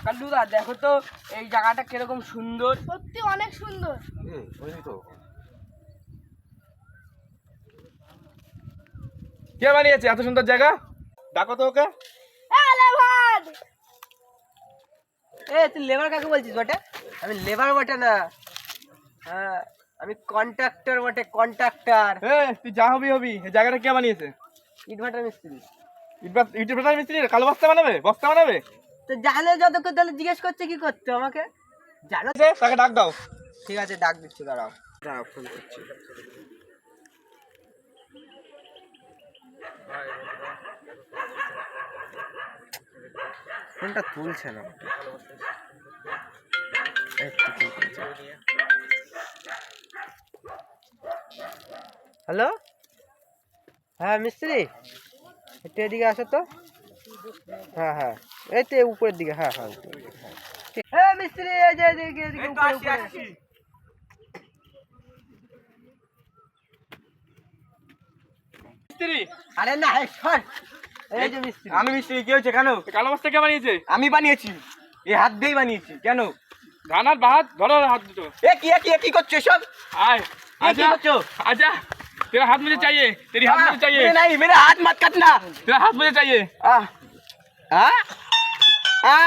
কাল্লুদা দেখো তো এই জায়গাটা কিরকম সুন্দর। সত্যি অনেক সুন্দর। বুঝলি তো কে বানিয়েছে এত সুন্দর জায়গা? ডাকো তো ওকে। তুই লেবার কাকে বলছিস বটে? আমি লেবার বটে না, হ্যাঁ আমি কন্ট্রাক্টর বটে, কন্ট্রাক্টর। তুই যা হবি হবি, এই জায়গাটা কে বানিয়েছে? ইটভাটার মিস্ত্রি। ইটের ভাটার মিস্ত্রি কালো বস্তা বানাবে, বস্তা বানাবে? তো জানে যতক্ষণ, তাহলে জিজ্ঞেস করছে কি করতে আমাকে? জানো তাকে ডাক দাও। ঠিক আছে, ডাক দিচ্ছি, দাঁড়াও দাঁড়াও, ফোন করছি। ফোনটা তুলছে না। হ্যালো, হ্যাঁ মিস্ত্রি, একটু এদিকে আসো তো। হ্যাঁ হ্যাঁ, এই তো উপরের দিকে। হ্যাঁ হ্যাঁ, হ্যাঁ মিস্ত্রি, এই যে এদিকে এদিকে উপরে উপরে। মিস্ত্রি? আরে না, সর। এই যে মিস্ত্রি। আমি মিস্ত্রি, কি হয়েছে কেন? কালো বস্তা কে বানিয়েছে? আমি বানিয়েছি, এই হাত দিয়েই বানিয়েছি। কেন? ধান আর ভাত ধরো, হাত দুটো। কি করছো সব? आए आजा आजा, तेरा हाथ मुझे चाहिए, तेरी हाथ मुझे चाहिए। नहीं, मेरा हाथ मत काटना। तेरा हाथ मुझे चाहिए। आ आ आ